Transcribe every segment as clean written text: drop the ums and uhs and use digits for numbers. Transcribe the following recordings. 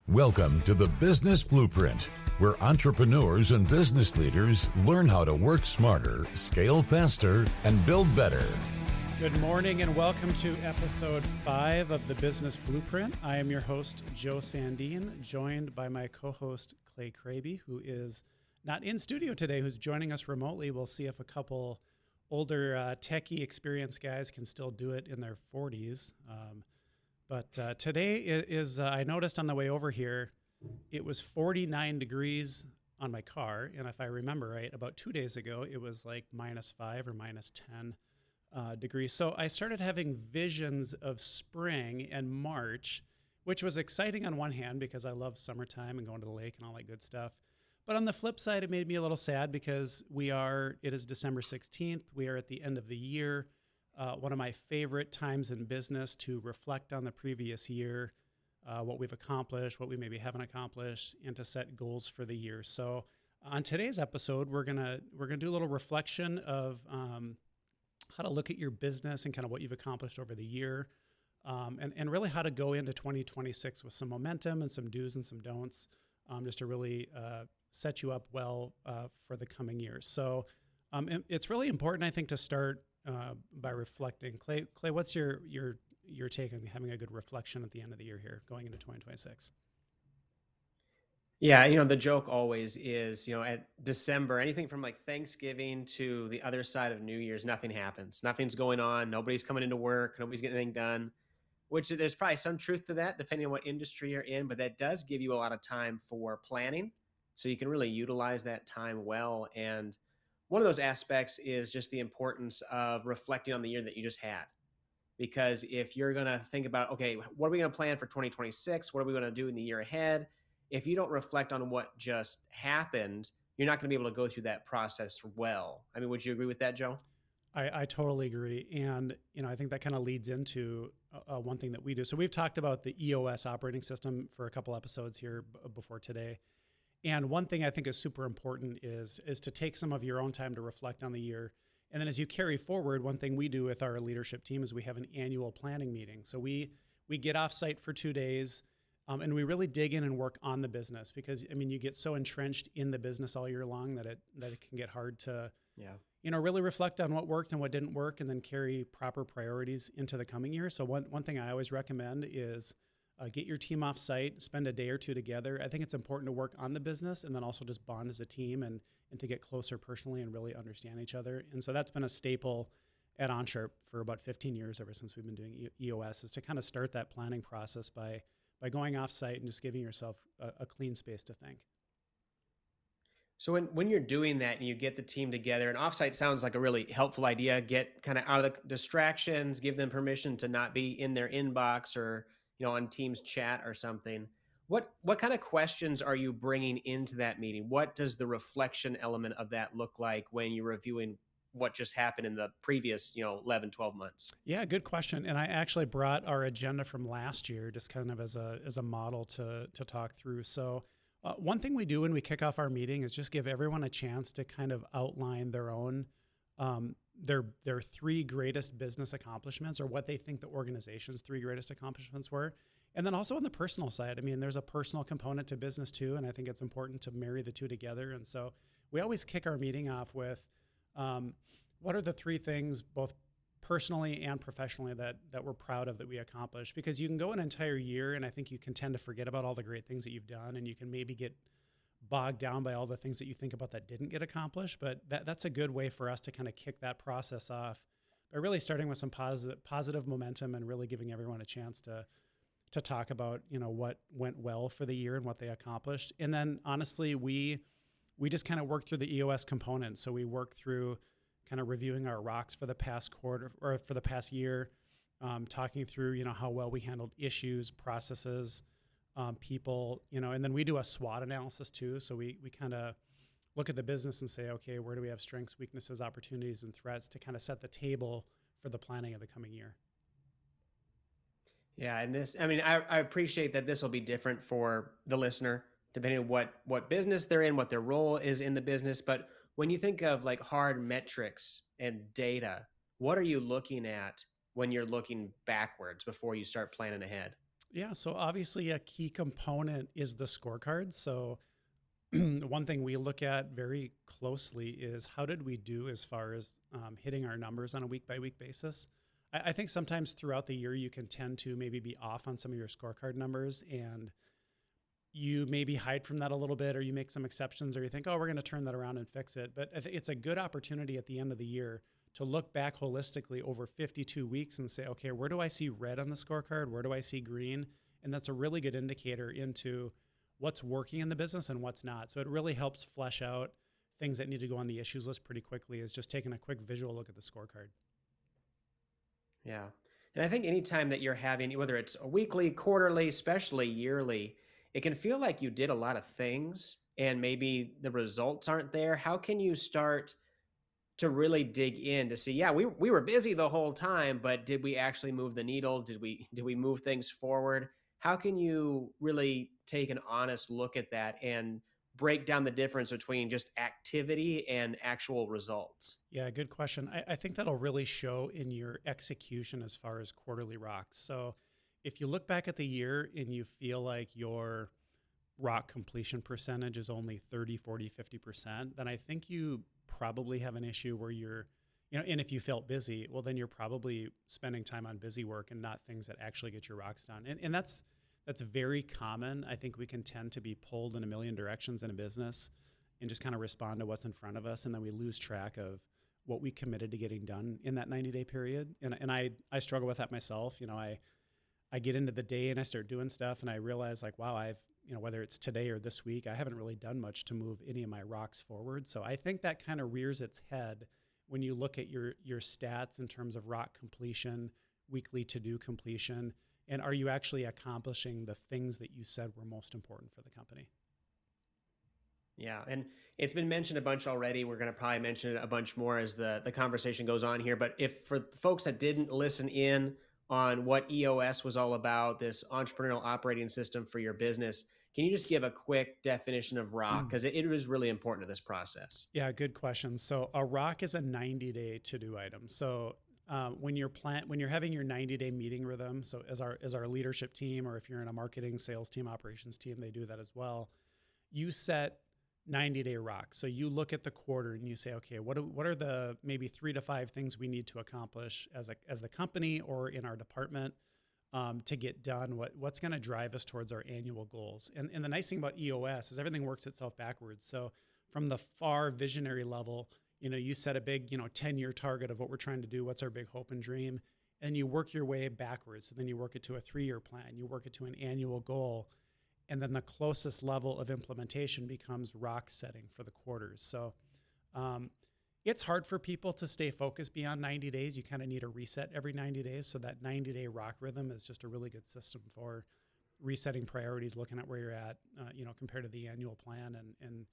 Welcome to the Business Blueprint, where entrepreneurs and business leaders learn how to work smarter, scale faster, and build better. Good morning and welcome to episode 5 of the Business Blueprint. I am your host, Joe Sandine, joined by my co-host, Clay Kraby, who is not in studio today, who's joining us remotely. We'll see if a couple older techie experienced guys can still do it in their 40s. But today is I noticed on the way over here, it was 49 degrees on my car. And if I remember right, about 2 days ago, it was like -5 or -10 degrees. So I started having visions of spring and March, which was exciting on one hand because I love summertime and going to the lake and all that good stuff. But on the flip side, it made me a little sad because it is December 16th. We are at the end of the year. One of my favorite times in business to reflect on the previous year, what we've accomplished, what we maybe haven't accomplished, and to set goals for the year. So on today's episode, we're gonna do a little reflection of how to look at your business and kind of what you've accomplished over the year, and really how to go into 2026 with some momentum and some do's and some don'ts, just to really set you up well for the coming years. So it's really important, I think, to start by reflecting. Clay, what's your take on having a good reflection at the end of the year here, going into 2026? Yeah, the joke always is, at December, anything from like Thanksgiving to the other side of New Year's, nothing happens. Nothing's going on. Nobody's coming into work. Nobody's getting anything done, which there's probably some truth to that, depending on what industry you're in. But that does give you a lot of time for planning. So you can really utilize that time well. And one of those aspects is just the importance of reflecting on the year that you just had. Because if you're going to think about, okay, what are we going to plan for 2026? What are we going to do in the year ahead? If you don't reflect on what just happened, you're not going to be able to go through that process well. I mean, would you agree with that, Joe? I totally agree. And, I think that kind of leads into one thing that we do. So we've talked about the EOS operating system for a couple episodes here before today. And one thing I think is super important is to take some of your own time to reflect on the year. And then as you carry forward, one thing we do with our leadership team is we have an annual planning meeting. So we get offsite for 2 days, and we really dig in and work on the business because, you get so entrenched in the business all year long that it can get hard to, really reflect on what worked and what didn't work and then carry proper priorities into the coming year. So one thing I always recommend is get your team off site, spend a day or two together. I think it's important to work on the business and then also just bond as a team and to get closer personally and really understand each other. And so that's been a staple at OnSharp for about 15 years, ever since we've been doing EOS, is to kind of start that planning process by going off site and just giving yourself a clean space to think. So when you're doing that and you get the team together, and offsite sounds like a really helpful idea, get kind of out of the distractions, give them permission to not be in their inbox or on Teams chat or something. What kind of questions are you bringing into that meeting? What does the reflection element of that look like when you're reviewing what just happened in the previous 11, 12 months? Yeah, good question. And I actually brought our agenda from last year just kind of as a model to talk through. So one thing we do when we kick off our meeting is just give everyone a chance to kind of outline their own their 3 greatest business accomplishments, or what they think the organization's 3 greatest accomplishments were. And then also on the personal side, there's a personal component to business too, and I think it's important to marry the two together. And so we always kick our meeting off with what are the 3 things, both personally and professionally, that we're proud of that we accomplished. Because you can go an entire year and I think you can tend to forget about all the great things that you've done, and you can maybe get bogged down by all the things that you think about that didn't get accomplished. But that's a good way for us to kind of kick that process off by really starting with some positive momentum and really giving everyone a chance to talk about, what went well for the year and what they accomplished. And then honestly, we just kind of work through the EOS components. So we work through kind of reviewing our rocks for the past quarter or for the past year, talking through, how well we handled issues, processes, people, and then we do a SWOT analysis too. So we kind of look at the business and say, okay, where do we have strengths, weaknesses, opportunities, and threats to kind of set the table for the planning of the coming year. Yeah, and I appreciate that this will be different for the listener, depending on what business they're in, what their role is in the business. But when you think of like hard metrics and data, what are you looking at when you're looking backwards before you start planning ahead? Yeah, so obviously a key component is the scorecard. So one thing we look at very closely is how did we do as far as hitting our numbers on a week by week basis. I think sometimes throughout the year you can tend to maybe be off on some of your scorecard numbers, and you maybe hide from that a little bit, or you make some exceptions, or you think, oh, we're going to turn that around and fix it. But I think it's a good opportunity at the end of the year to look back holistically over 52 weeks and say, okay, where do I see red on the scorecard? Where do I see green? And that's a really good indicator into what's working in the business and what's not. So it really helps flesh out things that need to go on the issues list pretty quickly, is just taking a quick visual look at the scorecard. Yeah. And I think anytime that you're having, whether it's a weekly, quarterly, especially yearly, it can feel like you did a lot of things and maybe the results aren't there. How can you start to really dig in to see, yeah, we were busy the whole time, but did we actually move the needle? Did we move things forward? How can you really take an honest look at that and break down the difference between just activity and actual results? Yeah, good question. I think that'll really show in your execution as far as quarterly rocks. So if you look back at the year and you feel like your rock completion percentage is only 30, 40, 50%, then I think you probably have an issue where and if you felt busy, well, then you're probably spending time on busy work and not things that actually get your rocks done. And that's very common. I think we can tend to be pulled in a million directions in a business and just kind of respond to what's in front of us. And then we lose track of what we committed to getting done in that 90-day period. And I struggle with that myself. I get into the day and I start doing stuff and I realize like, wow, whether it's today or this week, I haven't really done much to move any of my rocks forward. So I think that kind of rears its head when you look at your stats in terms of rock completion, weekly to-do completion, and are you actually accomplishing the things that you said were most important for the company? Yeah, and it's been mentioned a bunch already. We're going to probably mention it a bunch more as the conversation goes on here. But if for folks that didn't listen in on what EOS was all about, this entrepreneurial operating system for your business, can you just give a quick definition of ROC? Because it was really important to this process. Yeah, good question. So a ROC is a 90-day to-do item. So when you're having your 90-day meeting rhythm, so as our leadership team, or if you're in a marketing, sales team, operations team, they do that as well. You set 90-day rocks. So you look at the quarter and you say, okay, what are the maybe 3 to 5 things we need to accomplish as the company or in our department to get done? What's going to drive us towards our annual goals? And the nice thing about EOS is everything works itself backwards. So from the far visionary level, you set a big 10-year target of what we're trying to do. What's our big hope and dream? And you work your way backwards. So then you work it to a 3-year plan. You work it to an annual goal. And then the closest level of implementation becomes rock setting for the quarters. So it's hard for people to stay focused beyond 90 days. You kind of need a reset every 90 days. So that 90-day rock rhythm is just a really good system for resetting priorities, looking at where you're at, compared to the annual plan, and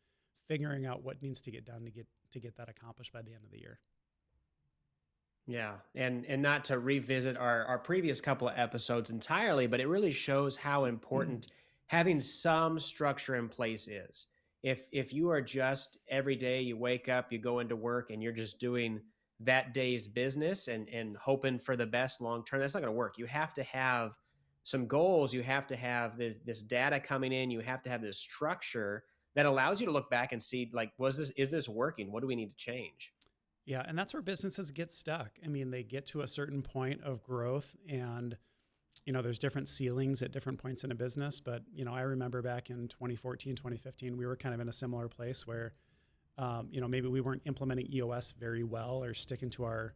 figuring out what needs to get done to get that accomplished by the end of the year. Yeah, and not to revisit our previous couple of episodes entirely, but it really shows how important having some structure in place is. If you are just every day you wake up, you go into work, and you're just doing that day's business and hoping for the best long term, that's not going to work. You have to have some goals. You have to have this data coming in. You have to have this structure that allows you to look back and see, like, is this working? What do we need to change? Yeah, and that's where businesses get stuck. I mean, they get to a certain point of growth, and there's different ceilings at different points in a business. But I remember back in 2014, 2015, we were kind of in a similar place where maybe we weren't implementing EOS very well or sticking to our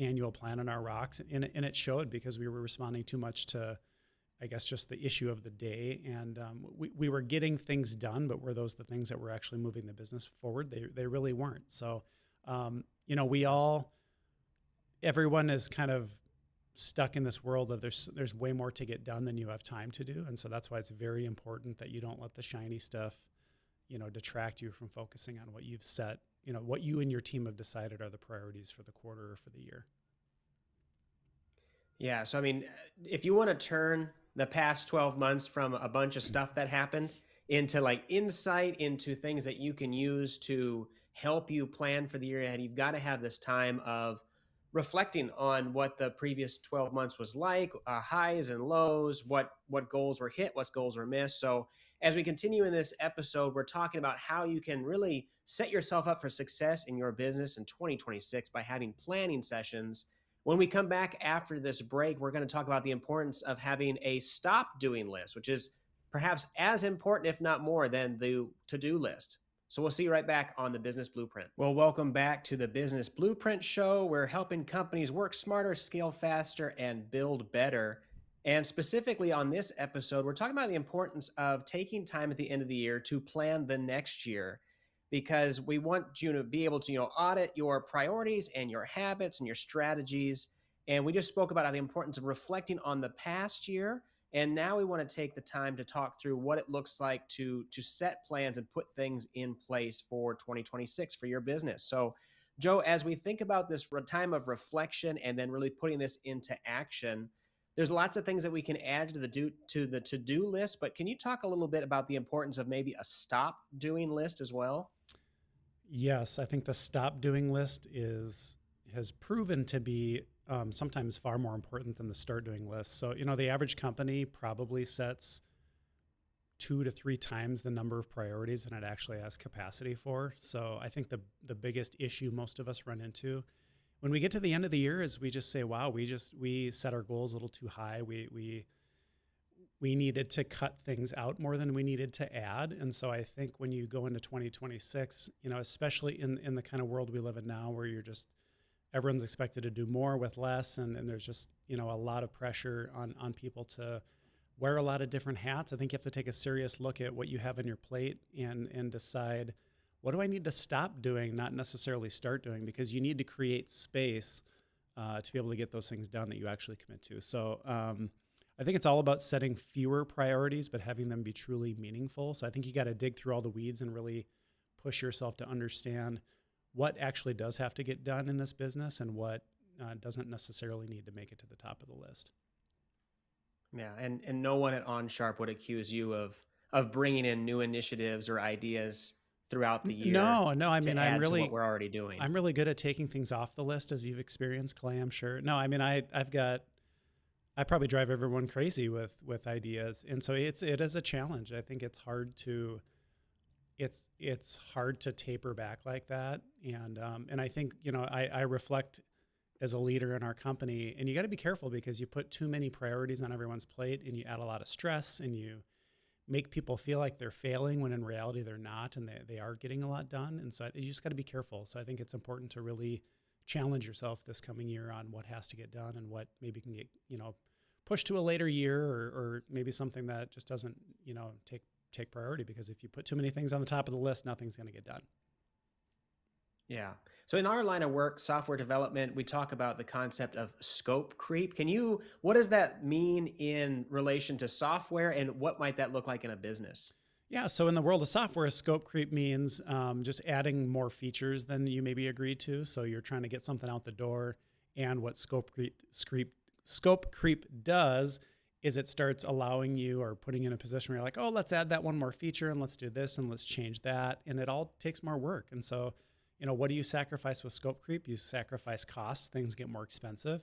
annual plan and our rocks, and it showed because we were responding too much to, I guess, just the issue of the day. And we were getting things done, but were those the things that were actually moving the business forward? They really weren't. So everyone is kind of stuck in this world of there's way more to get done than you have time to do. And so that's why it's very important that you don't let the shiny stuff, detract you from focusing on what you've set, what you and your team have decided are the priorities for the quarter or for the year. Yeah. So, I mean, if you want to turn the past 12 months from a bunch of stuff that happened into like insight into things that you can use to help you plan for the year ahead, you've got to have this time of reflecting on what the previous 12 months was like, highs and lows, what goals were hit, what goals were missed. So as we continue in this episode, we're talking about how you can really set yourself up for success in your business in 2026 by having planning sessions. When we come back after this break, we're going to talk about the importance of having a stop doing list, which is perhaps as important, if not more, than the to-do list. So we'll see you right back on the Business Blueprint. Well, welcome back to the Business Blueprint Show. We're helping companies work smarter, scale faster, and build better. And specifically on this episode, we're talking about the importance of taking time at the end of the year to plan the next year, because we want you to be able to, audit your priorities and your habits and your strategies. And we just spoke about the importance of reflecting on the past year. And now we want to take the time to talk through what it looks like to set plans and put things in place for 2026 for your business. So, Joe, as we think about this time of reflection and then really putting this into action, there's lots of things that we can add to the to-do list, but can you talk a little bit about the importance of maybe a stop doing list as well? Yes, I think the stop doing list has proven to be sometimes far more important than the start doing list. So, the average company probably sets 2 to 3 times the number of priorities than it actually has capacity for. So I think the biggest issue most of us run into when we get to the end of the year is we just say, wow, we set our goals a little too high. We needed to cut things out more than we needed to add. And so I think when you go into 2026, especially in the kind of world we live in now, where everyone's expected to do more with less, and there's just, a lot of pressure on people to wear a lot of different hats. I think you have to take a serious look at what you have on your plate and decide, what do I need to stop doing, not necessarily start doing, because you need to create space to be able to get those things done that you actually commit to. So I think it's all about setting fewer priorities, but having them be truly meaningful. So I think you got to dig through all the weeds and really push yourself to understand what actually does have to get done in this business and what doesn't necessarily need to make it to the top of the list. Yeah, and no one at OnSharp would accuse you of bringing in new initiatives or ideas throughout the year. No, I mean, I'm really to what we're already doing. I'm really good at taking things off the list, as you've experienced, Clay, I'm sure. No, I mean, I probably drive everyone crazy with ideas, and so it is a challenge. I think it's hard to taper back like that, and I think I reflect as a leader in our company, and you got to be careful because you put too many priorities on everyone's plate, and you add a lot of stress, and you make people feel like they're failing when in reality they're not, and they are getting a lot done. And so you just got to be careful. So I think it's important to really challenge yourself this coming year on what has to get done and what maybe can get pushed to a later year, or maybe something that just doesn't take priority, because if you put too many things on the top of the list, nothing's going to get done. Yeah. So in our line of work, software development, we talk about the concept of scope creep. What does that mean in relation to software, and what might that look like in a business? Yeah. So in the world of software, scope creep means just adding more features than you maybe agreed to. So you're trying to get something out the door, and what scope creep does is it starts allowing you, or putting you in a position where you're like, oh, let's add that one more feature, and let's do this, and let's change that. And it all takes more work. And so, what do you sacrifice with scope creep? You sacrifice cost, things get more expensive,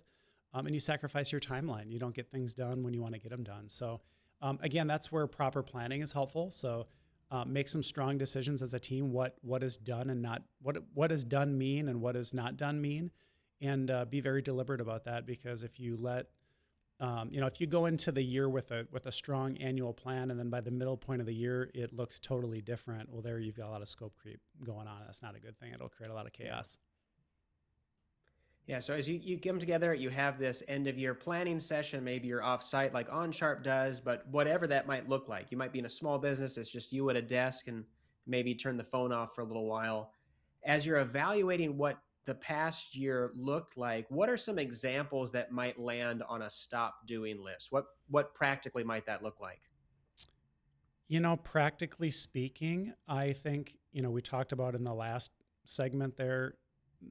and you sacrifice your timeline. You don't get things done when you want to get them done. So again, that's where proper planning is helpful. So make some strong decisions as a team, what is done and not, what does done mean and what does not done mean, and be very deliberate about that, because if you let if you go into the year with a strong annual plan, and then by the middle point of the year it looks totally different, well, there you've got a lot of scope creep going on. That's not a good thing. It'll create a lot of chaos. Yeah. So as you come together, you have this end of year planning session. Maybe you're offsite like OnSharp does, but whatever that might look like, you might be in a small business. It's just you at a desk, and maybe turn the phone off for a little while. As you're evaluating what the past year looked like, what are some examples that might land on a stop doing list? What practically might that look like? Practically speaking, I think, we talked about in the last segment there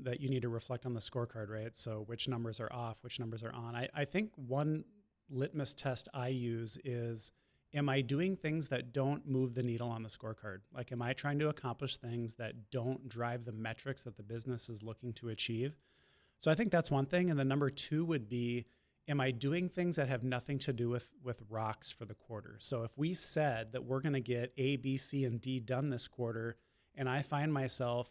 that you need to reflect on the scorecard, right? So which numbers are off, which numbers are on. I think one litmus test I use is, am I doing things that don't move the needle on the scorecard? Like, am I trying to accomplish things that don't drive the metrics that the business is looking to achieve? So I think that's one thing. And then number two would be, am I doing things that have nothing to do with rocks for the quarter? So if we said that we're going to get A, B, C, and D done this quarter, and I find myself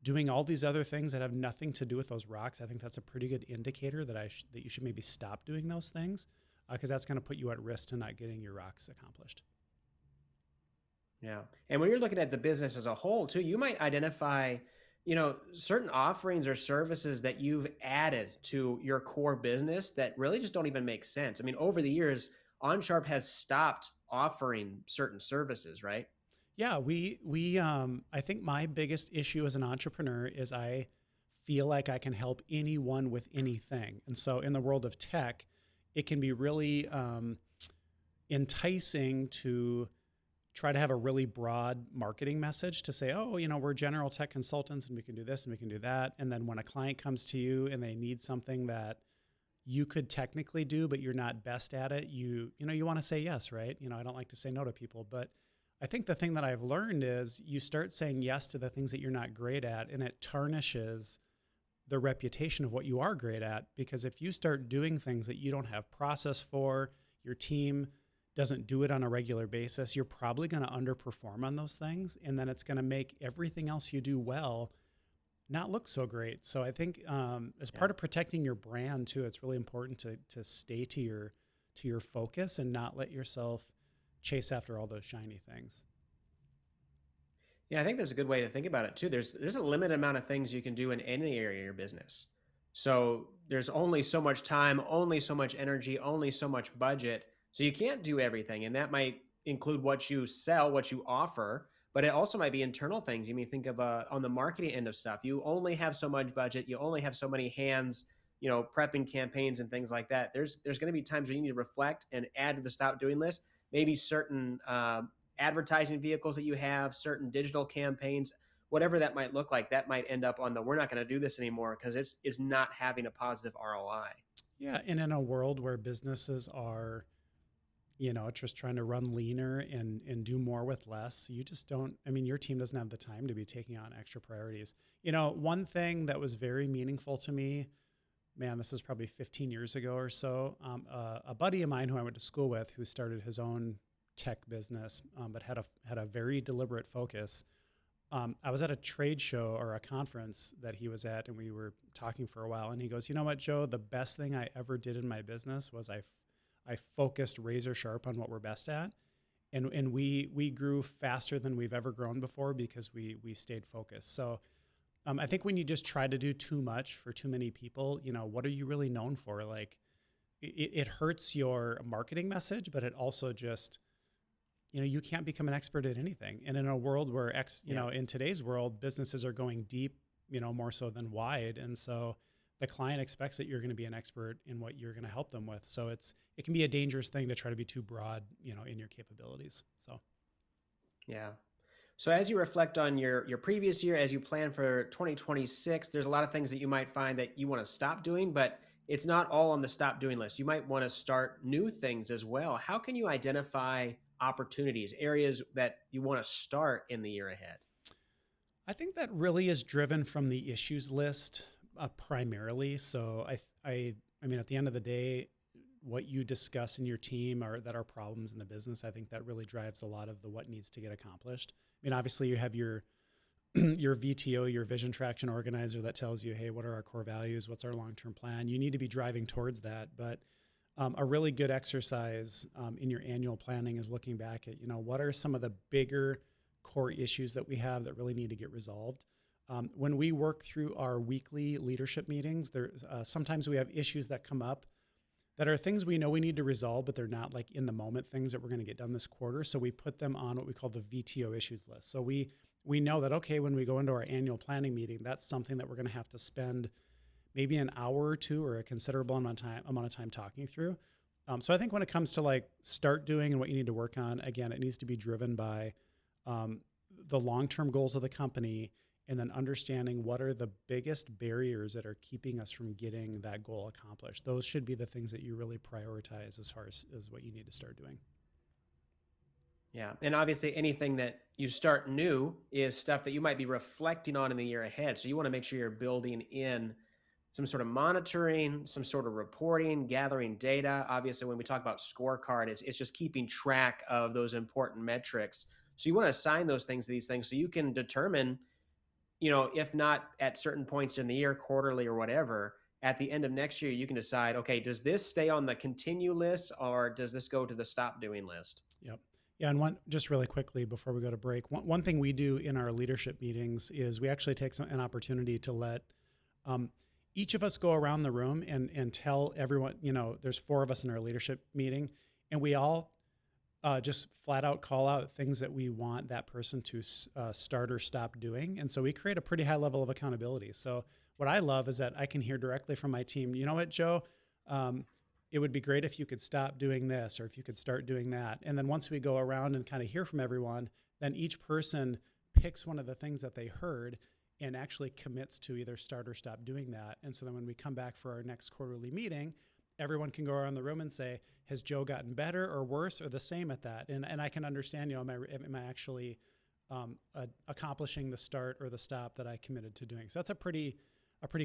doing all these other things that have nothing to do with those rocks, I think that's a pretty good indicator that that you should maybe stop doing those things, because that's going to put you at risk to not getting your rocks accomplished. Yeah. And when you're looking at the business as a whole too, you might identify, certain offerings or services that you've added to your core business that really just don't even make sense. I mean, over the years, OnSharp has stopped offering certain services, right? Yeah, I think my biggest issue as an entrepreneur is I feel like I can help anyone with anything. And so in the world of tech, it can be really enticing to try to have a really broad marketing message to say, oh, we're general tech consultants and we can do this and we can do that. And then when a client comes to you and they need something that you could technically do, but you're not best at it, you want to say yes, right? I don't like to say no to people, but I think the thing that I've learned is you start saying yes to the things that you're not great at, and it tarnishes the reputation of what you are great at. Because if you start doing things that you don't have process for, your team doesn't do it on a regular basis, you're probably going to underperform on those things. And then it's going to make everything else you do well not look so great. So I think as part of protecting your brand too, it's really important to stay to your focus and not let yourself chase after all those shiny things. Yeah, I think there's a good way to think about it too. There's a limited amount of things you can do in any area of your business. So there's only so much time, only so much energy, only so much budget. So you can't do everything. And that might include what you sell, what you offer, but it also might be internal things. You may think of on the marketing end of stuff. You only have so much budget. You only have so many hands, prepping campaigns and things like that. There's going to be times where you need to reflect and add to the stop doing list. Maybe certain advertising vehicles that you have, certain digital campaigns, whatever that might look like, that might end up on we're not going to do this anymore because it's not having a positive ROI. Yeah. And in a world where businesses are, just trying to run leaner and do more with less, you just don't, your team doesn't have the time to be taking on extra priorities. One thing that was very meaningful to me, man, this is probably 15 years ago or so. A buddy of mine who I went to school with, who started his own tech business, but had a very deliberate focus. I was at a trade show or a conference that he was at, and we were talking for a while. And he goes, "You know what, Joe? The best thing I ever did in my business was I focused razor sharp on what we're best at, and we grew faster than we've ever grown before because we stayed focused." So. I think when you just try to do too much for too many people, what are you really known for? Like, it hurts your marketing message, but it also just, you can't become an expert at anything. And in a world where, in today's world, businesses are going deep, more so than wide. And so the client expects that you're going to be an expert in what you're going to help them with. So it can be a dangerous thing to try to be too broad, in your capabilities. So. Yeah. So as you reflect on your previous year, as you plan for 2026, there's a lot of things that you might find that you want to stop doing, but it's not all on the stop doing list. You might want to start new things as well. How can you identify opportunities, areas that you want to start in the year ahead? I think that really is driven from the issues list primarily. So I mean, at the end of the day, what you discuss in your team that are problems in the business, I think that really drives a lot of the what needs to get accomplished. I mean, obviously you have your VTO, your vision traction organizer, that tells you, hey, what are our core values? What's our long-term plan? You need to be driving towards that. But a really good exercise in your annual planning is looking back at, what are some of the bigger core issues that we have that really need to get resolved? When we work through our weekly leadership meetings, sometimes we have issues that come up that are things we know we need to resolve, but they're not like in the moment things that we're going to get done this quarter. So we put them on what we call the VTO issues list. So we know that, okay, when we go into our annual planning meeting, that's something that we're going to have to spend maybe an hour or two or a considerable amount of time talking through. So I think when it comes to like start doing and what you need to work on, again, it needs to be driven by the long-term goals of the company, and then understanding what are the biggest barriers that are keeping us from getting that goal accomplished. Those should be the things that you really prioritize as far as what you need to start doing. Yeah. And obviously anything that you start new is stuff that you might be reflecting on in the year ahead. So you want to make sure you're building in some sort of monitoring, some sort of reporting, gathering data. Obviously, when we talk about scorecard, it's just keeping track of those important metrics. So you want to assign those things to these things so you can determine, if not at certain points in the year, quarterly or whatever, at the end of next year, you can decide, okay, does this stay on the continue list or does this go to the stop doing list? Yep. Yeah, and just really quickly before we go to break, one thing we do in our leadership meetings is we actually take an opportunity to let um, each of us go around the room and tell everyone, there's 4 of us in our leadership meeting, and we all just flat out call out things that we want that person to start or stop doing. And so we create a pretty high level of accountability. So what I love is that I can hear directly from my team, you know what, Joe, it would be great if you could stop doing this or if you could start doing that. And then once we go around and kind of hear from everyone, then each person picks one of the things that they heard and actually commits to either start or stop doing that. And so then when we come back for our next quarterly meeting, everyone can go around the room and say, has Joe gotten better or worse or the same at that? And I can understand, am I actually accomplishing the start or the stop that I committed to doing? So that's a pretty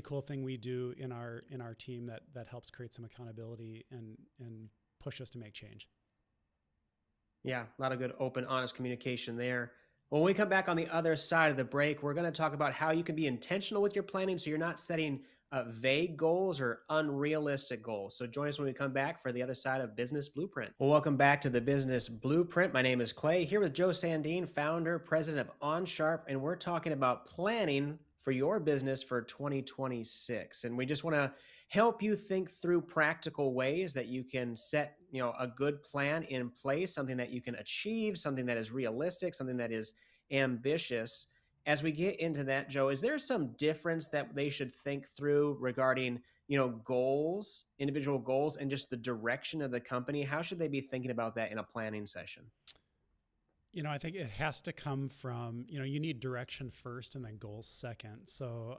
cool thing we do in our team that helps create some accountability and push us to make change. Yeah, a lot of good, open, honest communication there. When we come back on the other side of the break, we're going to talk about how you can be intentional with your planning so you're not setting vague goals or unrealistic goals. So join us when we come back for the other side of Business Blueprint. Well, welcome back to the Business Blueprint. My name is Clay, here with Joe Sandine, founder, president of OnSharp, and we're talking about planning for your business for 2026. And we just want to help you think through practical ways that you can set, a good plan in place, something that you can achieve, something that is realistic, something that is ambitious. As we get into that, Joe, is there some difference that they should think through regarding, goals, individual goals, and just the direction of the company? How should they be thinking about that in a planning session? I think it has to come from, you need direction first and then goals second. So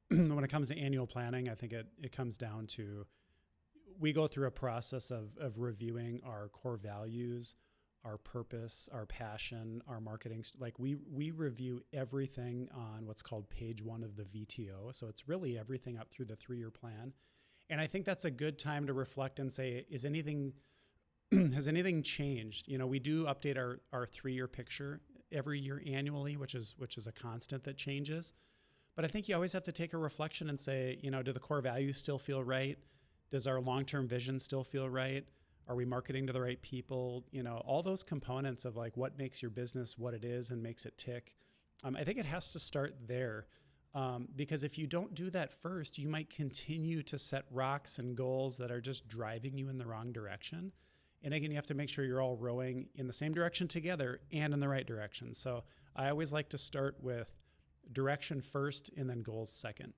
when it comes to annual planning, I think it comes down to, we go through a process of reviewing our core values, our purpose, our passion, our marketing. Like we review everything on what's called page 1 of the VTO. So it's really everything up through the 3-year plan. And I think that's a good time to reflect and say, has anything changed? We do update our 3-year picture every year annually, which is a constant that changes. But I think you always have to take a reflection and say, do the core values still feel right? Does our long-term vision still feel right? Are we marketing to the right people? All those components of like what makes your business what it is and makes it tick. I think it has to start there. Because if you don't do that first, you might continue to set rocks and goals that are just driving you in the wrong direction. And again, you have to make sure you're all rowing in the same direction together and in the right direction. So I always like to start with direction first and then goals second.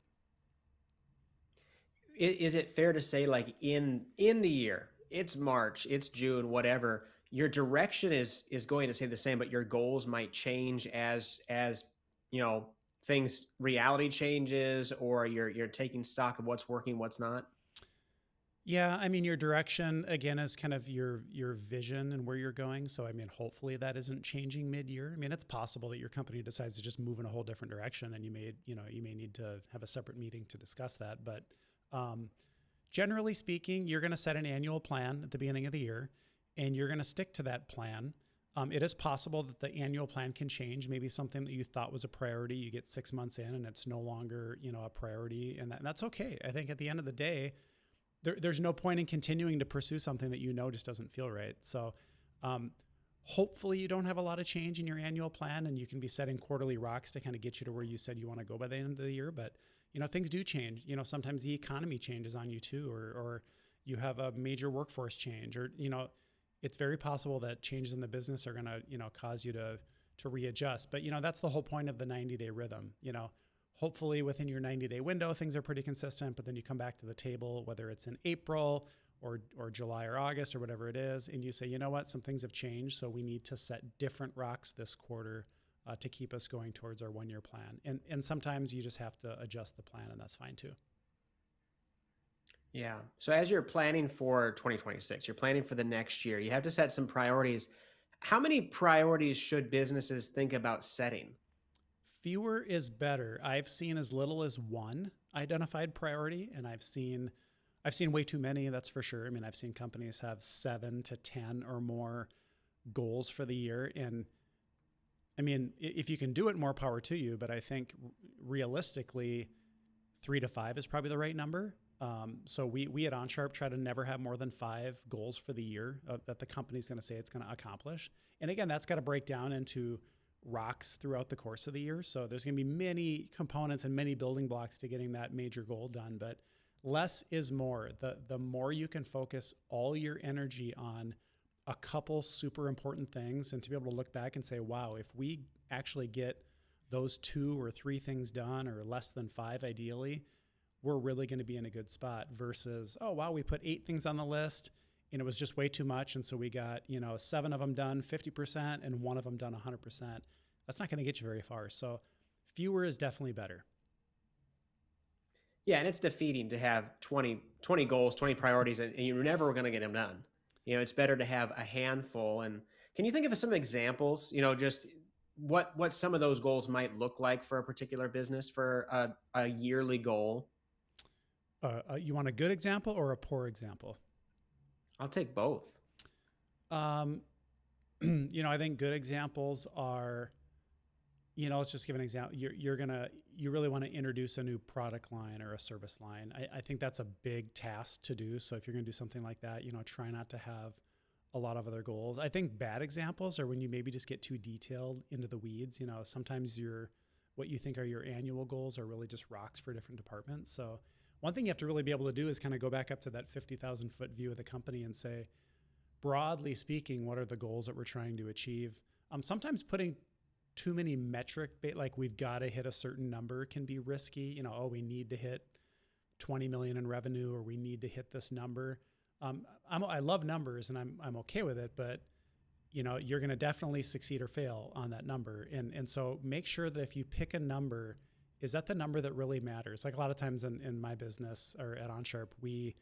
Is it fair to say, like in the year, it's March, it's June, whatever, your direction is going to stay the same, but your goals might change as things, reality changes, or you're taking stock of what's working, what's not? Yeah, I mean, your direction again is kind of your vision and where you're going. So I mean, hopefully that isn't changing mid-year. I mean, it's possible that your company decides to just move in a whole different direction, and you may need to have a separate meeting to discuss that. But generally speaking, you're going to set an annual plan at the beginning of the year, and you're going to stick to that plan. It is possible that the annual plan can change. Maybe something that you thought was a priority, you get 6 months in and it's no longer, a priority, and that's okay. I think at the end of the day, there's no point in continuing to pursue something that just doesn't feel right. So hopefully you don't have a lot of change in your annual plan, and you can be setting quarterly rocks to kind of get you to where you said you want to go by the end of the year. But things do change. Sometimes the economy changes on you too, or you have a major workforce change, or it's very possible that changes in the business are going to cause you to readjust. But that's the whole point of the 90-day rhythm. Hopefully within your 90-day window, things are pretty consistent, but then you come back to the table, whether it's in April or July or August or whatever it is, and you say, you know what, some things have changed, so we need to set different rocks this quarter to keep us going towards our 1-year plan. And sometimes you just have to adjust the plan, and that's fine too. Yeah. So as you're planning for 2026, you're planning for the next year, you have to set some priorities. How many priorities should businesses think about setting? Fewer is better. I've seen as little as 1. identified priority, and I've seen way too many, that's for sure. I mean, I've seen companies have 7 to 10 or more goals for the year. And I mean, if you can do it, more power to you. But I think realistically, 3 to 5 is probably the right number. So we at OnSharp try to never have more than 5 goals for the year that the company's going to say it's going to accomplish. And again, that's got to break down into rocks throughout the course of the year. So there's going to be many components and many building blocks to getting that major goal done. But less is more. The more you can focus all your energy on a couple super important things, and to be able to look back and say, wow, if we actually get those 2 or 3 things done, or less than 5 ideally, we're really going to be in a good spot, versus, oh, wow, we put 8 things on the list and it was just way too much. And so we got, 7 of them done 50% and 1 of them done 100%. That's not going to get you very far. So fewer is definitely better. Yeah, and it's defeating to have 20 goals, 20 priorities, and you're never going to get them done. It's better to have a handful. And can you think of some examples, just what some of those goals might look like for a particular business for a yearly goal? You want a good example or a poor example? I'll take both. I think good examples are, let's just give an example. You really want to introduce a new product line or a service line. I think that's a big task to do. So if you're going to do something like that, try not to have a lot of other goals. I think bad examples are when you maybe just get too detailed into the weeds. Sometimes what you think are your annual goals are really just rocks for different departments. So one thing you have to really be able to do is kind of go back up to that 50,000 foot view of the company and say, broadly speaking, what are the goals that we're trying to achieve? Sometimes putting too many metric, like we've got to hit a certain number, can be risky. We need to hit 20 million in revenue, or we need to hit this number. I love numbers and I'm okay with it, but you're going to definitely succeed or fail on that number. And so make sure that if you pick a number, is that the number that really matters? Like a lot of times in my business or at OnSharp, we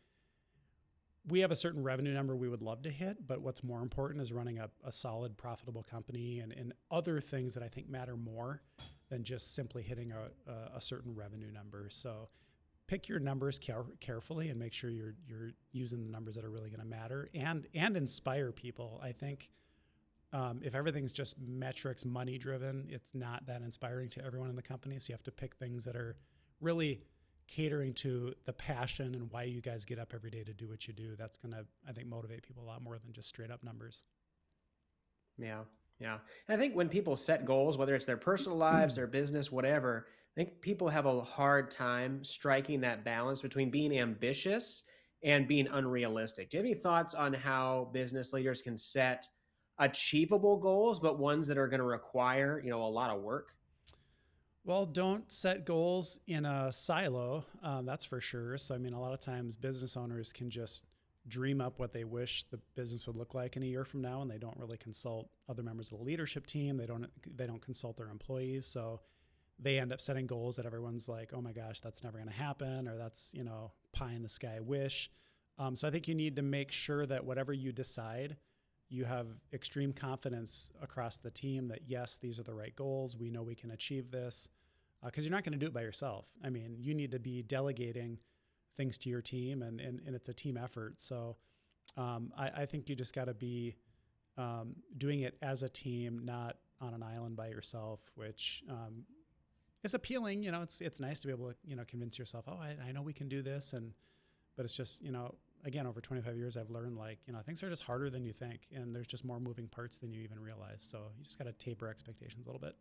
have a certain revenue number we would love to hit, but what's more important is running a solid, profitable company and other things that I think matter more than just simply hitting a certain revenue number. So pick your numbers carefully and make sure you're using the numbers that are really going to matter and inspire people. I think if everything's just metrics, money driven, it's not that inspiring to everyone in the company. So you have to pick things that are really catering to the passion and why you guys get up every day to do what you do. That's going to, I think, motivate people a lot more than just straight up numbers. Yeah. And I think when people set goals, whether it's their personal lives, their business, whatever, I think people have a hard time striking that balance between being ambitious and being unrealistic. Do you have any thoughts on how business leaders can set achievable goals, but ones that are going to require, a lot of work? Well, don't set goals in a silo, that's for sure. So, a lot of times business owners can just dream up what they wish the business would look like in a year from now, and they don't really consult other members of the leadership team. They don't consult their employees. So they end up setting goals that everyone's like, oh my gosh, that's never going to happen, or that's, pie in the sky wish. So I think you need to make sure that whatever you decide, you have extreme confidence across the team that, yes, these are the right goals. We know we can achieve this, because you're not going to do it by yourself. You need to be delegating things to your team, and it's a team effort. So I think you just got to be doing it as a team, not on an island by yourself, which is appealing. It's nice to be able to, convince yourself, oh, I know we can do this. But it's just, again, over 25 years, I've learned things are just harder than you think, and there's just more moving parts than you even realize. So you just got to taper expectations a little bit.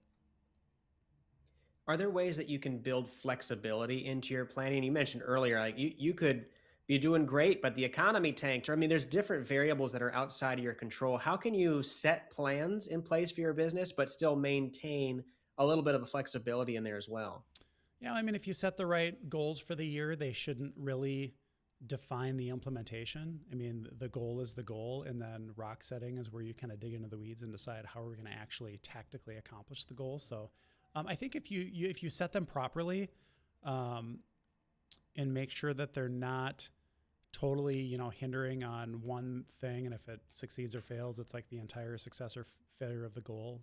Are there ways that you can build flexibility into your planning? You mentioned earlier, like you could be doing great, but the economy tanked. Or there's different variables that are outside of your control. How can you set plans in place for your business, but still maintain a little bit of a flexibility in there as well? Yeah, if you set the right goals for the year, they shouldn't really define the implementation. The goal is the goal, and then rock setting is where you kind of dig into the weeds and decide how we're going to actually tactically accomplish the goal. So I think if you set them properly and make sure that they're not totally, hindering on one thing, and if it succeeds or fails, it's like the entire success or failure of the goal,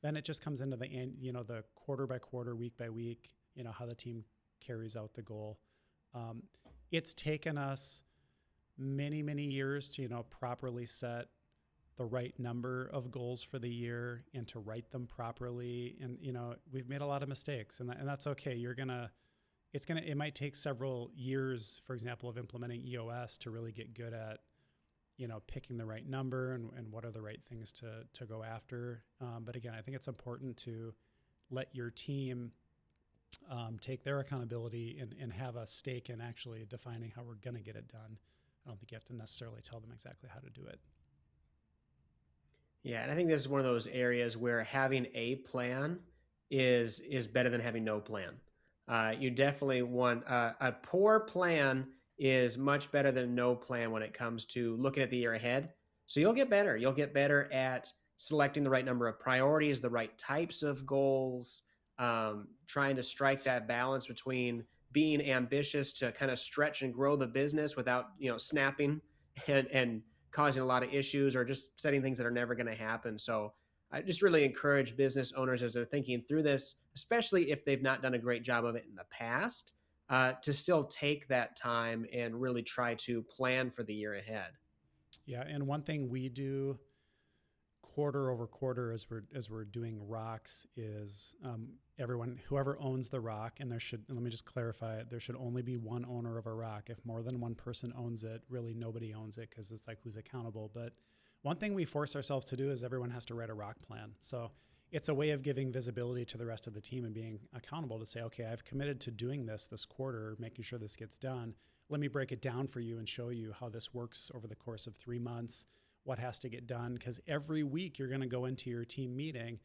then it just comes into the quarter by quarter, week by week, how the team carries out the goal. It's taken us many, many years to, properly set the right number of goals for the year and to write them properly. And, we've made a lot of mistakes, and that's okay. It might take several years, for example, of implementing EOS to really get good at, picking the right number and what are the right things to go after. But again, I think it's important to let your team take their accountability and have a stake in actually defining how we're going to get it done. I don't think you have to necessarily tell them exactly how to do it. Yeah, and I think this is one of those areas where having a plan is better than having no plan. You definitely want a poor plan is much better than no plan when it comes to looking at the year ahead. So you'll get better. You'll get better at selecting the right number of priorities, the right types of goals, trying to strike that balance between being ambitious to kind of stretch and grow the business without, snapping and causing a lot of issues, or just setting things that are never going to happen. So I just really encourage business owners, as they're thinking through this, especially if they've not done a great job of it in the past, to still take that time and really try to plan for the year ahead. Yeah, and one thing we do quarter over quarter as we're doing rocks is whoever owns the rock, and let me just clarify it, there should only be one owner of a rock. If more than one person owns it, really nobody owns it, because it's like, who's accountable? But one thing we force ourselves to do is everyone has to write a rock plan. So it's a way of giving visibility to the rest of the team and being accountable to say, okay, I've committed to doing this quarter, making sure this gets done. Let me break it down for you and show you how this works over the course of 3 months, what has to get done. Because every week you're going to go into your team meeting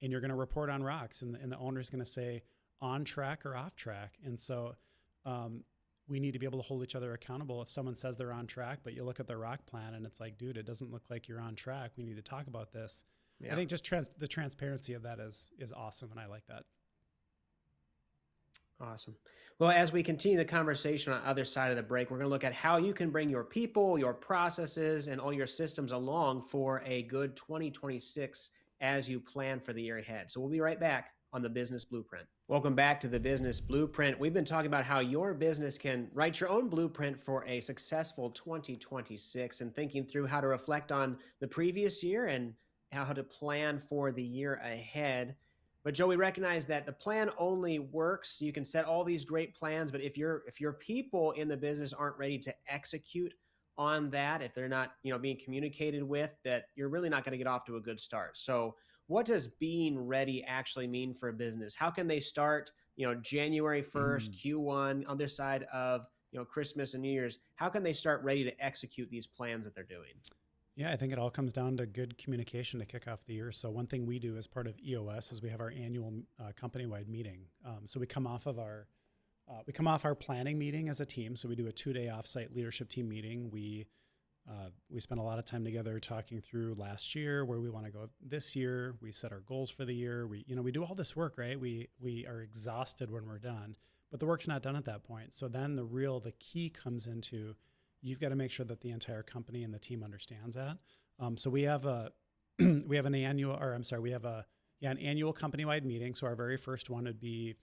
and you're going to report on rocks, and the owner's going to say on track or off track. And so we need to be able to hold each other accountable. If someone says they're on track, but you look at the rock plan and it's like, dude, it doesn't look like you're on track. We need to talk about this. Yeah. I think just the transparency of that is awesome, and I like that. Awesome. Well, as we continue the conversation on the other side of the break, we're going to look at how you can bring your people, your processes, and all your systems along for a good 2026 as you plan for the year ahead. So we'll be right back on the Business Blueprint. Welcome back to the Business Blueprint. We've been talking about how your business can write your own blueprint for a successful 2026, and thinking through how to reflect on the previous year and how to plan for the year ahead. But Joe, we recognize that the plan only works. You can set all these great plans, but if your people in the business aren't ready to execute on that, if they're not, being communicated with, that you're really not going to get off to a good start. So what does being ready actually mean for a business? How can they start, January 1st, Q1, on this side of, Christmas and New Year's? How can they start ready to execute these plans that they're doing? Yeah, I think it all comes down to good communication to kick off the year. So one thing we do as part of EOS is we have our annual company-wide meeting. So we come off our planning meeting as a team. So we do a 2-day offsite leadership team meeting. We spend a lot of time together talking through last year, where we want to go this year. We set our goals for the year. We do all this work, right? We are exhausted when we're done, but the work's not done at that point. So then the key comes into, you've got to make sure that the entire company and the team understands that. So we have an annual company-wide meeting. So our very first one would be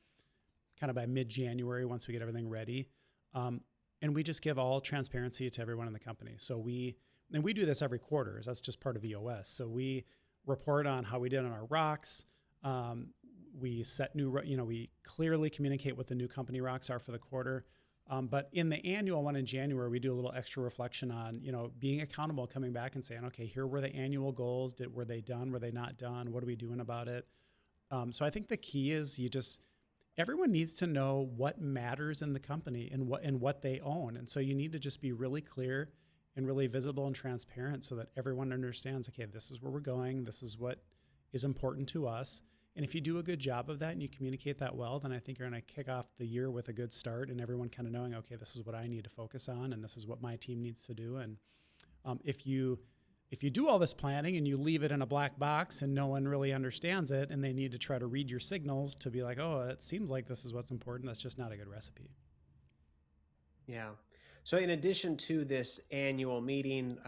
kind of by mid-January, once we get everything ready. And we just give all transparency to everyone in the company. So we do this every quarter. That's just part of EOS. So we report on how we did on our rocks. We set we clearly communicate what the new company rocks are for the quarter. But in the annual one in January, we do a little extra reflection on, being accountable, coming back and saying, okay, here were the annual goals. Were they done? Were they not done? What are we doing about it? So I think the key is everyone needs to know what matters in the company and what they own. And so you need to just be really clear and really visible and transparent so that everyone understands, okay, this is where we're going. This is what is important to us. And if you do a good job of that and you communicate that well, then I think you're going to kick off the year with a good start, and everyone kind of knowing, okay, this is what I need to focus on, and this is what my team needs to do. And if you do all this planning and you leave it in a black box and no one really understands it, and they need to try to read your signals to be like, oh, it seems like this is what's important, that's just not a good recipe. Yeah. So in addition to this annual meeting,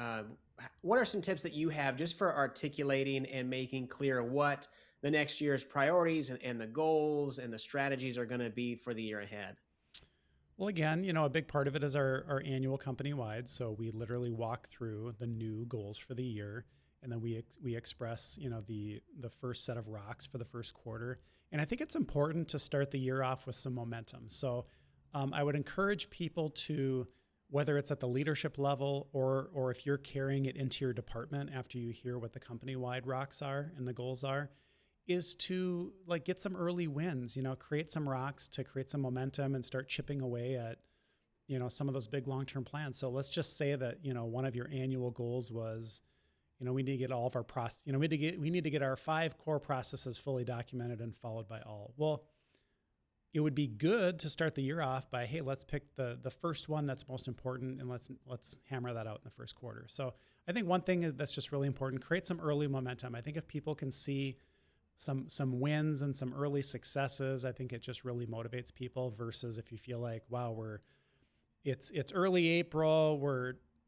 what are some tips that you have just for articulating and making clear what the next year's priorities and the goals and the strategies are going to be for the year ahead? Well, again, a big part of it is our annual company wide. So we literally walk through the new goals for the year, and then we express, the first set of rocks for the first quarter. And I think it's important to start the year off with some momentum. So I would encourage people to, whether it's at the leadership level or if you're carrying it into your department after you hear what the company wide rocks are and the goals are, is to like get some early wins, create some rocks to create some momentum and start chipping away at, some of those big long-term plans. So let's just say that, one of your annual goals was, we need to get all of our process, we need to get our 5 core processes fully documented and followed by all. Well, it would be good to start the year off by, hey, let's pick the first one that's most important and let's hammer that out in the first quarter. So I think one thing that's just really important, create some early momentum. I think if people can see some wins and some early successes, I think it just really motivates people versus if you feel like, wow, it's early April,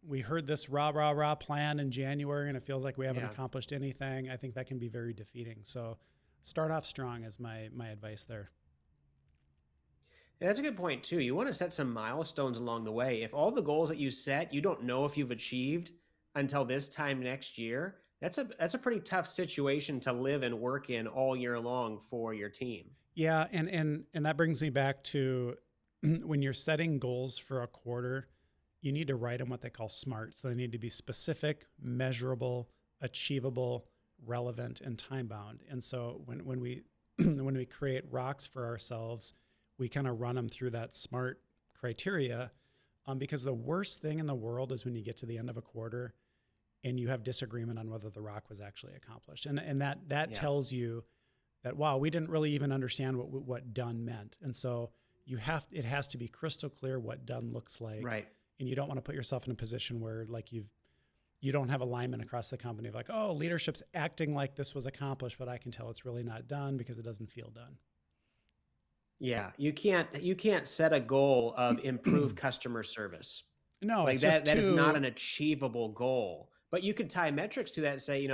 we heard this rah plan in January and it feels like we haven't accomplished anything. I think that can be very defeating. So start off strong is my advice there. Yeah, that's a good point too. You want to set some milestones along the way. If all the goals that you set, you don't know if you've achieved until this time next year, that's a pretty tough situation to live and work in all year long for your team. Yeah, and that brings me back to when you're setting goals for a quarter, you need to write them what they call SMART. So they need to be specific, measurable, achievable, relevant, and time bound. And so when we when we create rocks for ourselves, we kind of run them through that SMART criteria, because the worst thing in the world is when you get to the end of a quarter and you have disagreement on whether the rock was actually accomplished. And that tells you that, wow, we didn't really even understand what done meant. And so it has to be crystal clear what done looks like. Right. And you don't want to put yourself in a position where like you don't have alignment across the company of like, oh, leadership's acting like this was accomplished, but I can tell it's really not done because it doesn't feel done. Yeah, you can't set a goal of improve customer service. No, Like it's just that is not too. an achievable goal. But you could tie metrics to that and say,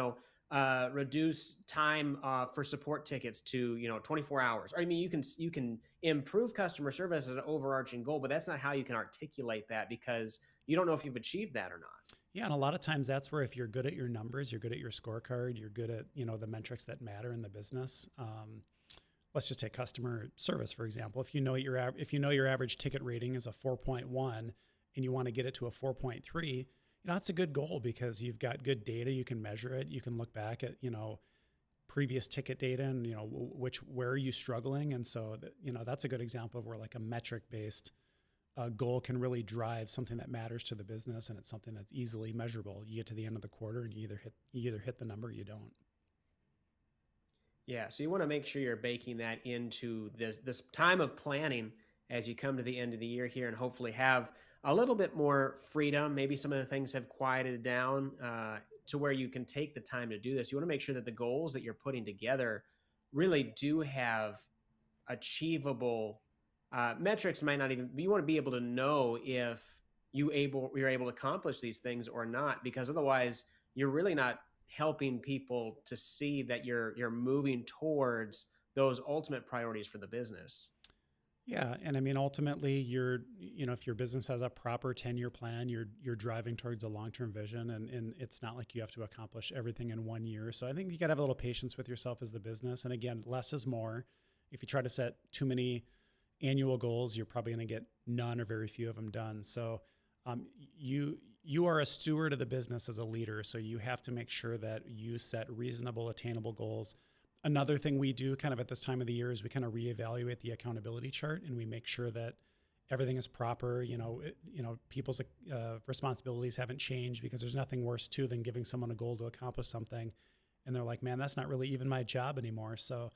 reduce time for support tickets to 24 hours. Or I mean, you can improve customer service as an overarching goal, but that's not how you can articulate that because you don't know if you've achieved that or not. Yeah, and a lot of times that's where if you're good at your numbers, you're good at your scorecard, you're good at the metrics that matter in the business. Let's just take customer service for example. If you know your average ticket rating is a 4.1 and you want to get it to a 4.3, that's a good goal because you've got good data. You can measure it. You can look back at previous ticket data and where are you struggling, and so that's a good example of where like a metric based goal can really drive something that matters to the business, and it's something that's easily measurable. You get to the end of the quarter and you either hit the number or you don't. Yeah, so you want to make sure you're baking that into this time of planning as you come to the end of the year here and hopefully have a little bit more freedom. Maybe some of the things have quieted down to where you can take the time to do this. You want to make sure that the goals that you're putting together really do have achievable metrics. Might not even, you want to be able to know if you're able to accomplish these things or not, because otherwise you're really not helping people to see that you're moving towards those ultimate priorities for the business. Yeah, and I mean ultimately if your business has a proper 10-year plan, you're driving towards a long-term vision, and it's not like you have to accomplish everything in 1 year. So I think you got to have a little patience with yourself as the business, and again, less is more. If you try to set too many annual goals, you're probably going to get none or very few of them done. So you are a steward of the business as a leader, so you have to make sure that you set reasonable, attainable goals. Another thing we do kind of at this time of the year is we kind of reevaluate the accountability chart, and we make sure that everything is proper. People's responsibilities haven't changed, because there's nothing worse too than giving someone a goal to accomplish something, and they're like, man, that's not really even my job anymore. So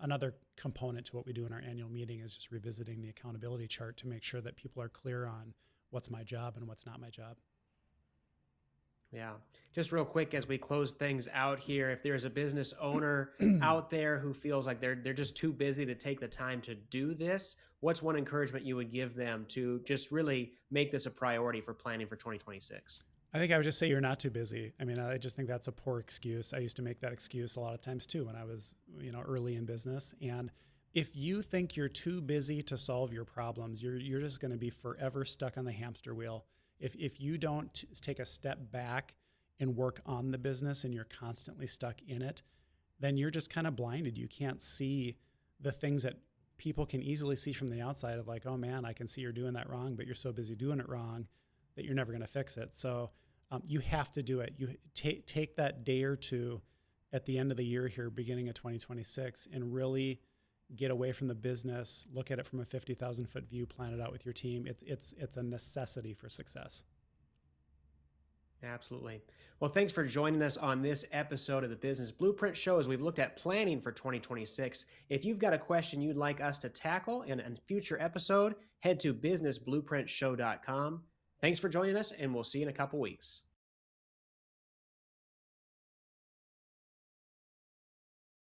another component to what we do in our annual meeting is just revisiting the accountability chart to make sure that people are clear on what's my job and what's not my job. Yeah. Just real quick as we close things out here, if there's a business owner out there who feels like they're just too busy to take the time to do this, what's one encouragement you would give them to just really make this a priority for planning for 2026? I think I would just say you're not too busy. I mean, I just think that's a poor excuse. I used to make that excuse a lot of times too when I was, early in business. And if you think you're too busy to solve your problems, you're just going to be forever stuck on the hamster wheel. If you don't take a step back and work on the business and you're constantly stuck in it, then you're just kind of blinded. You can't see the things that people can easily see from the outside of like, oh man, I can see you're doing that wrong, but you're so busy doing it wrong that you're never going to fix it. So you have to do it. You take that day or two at the end of the year here, beginning of 2026, and really get away from the business, look at it from a 50,000 foot view, plan it out with your team. It's a necessity for success. Absolutely. Well, thanks for joining us on this episode of the Business Blueprint Show as we've looked at planning for 2026. If you've got a question you'd like us to tackle in a future episode, head to businessblueprintshow.com. Thanks for joining us, and we'll see you in a couple weeks.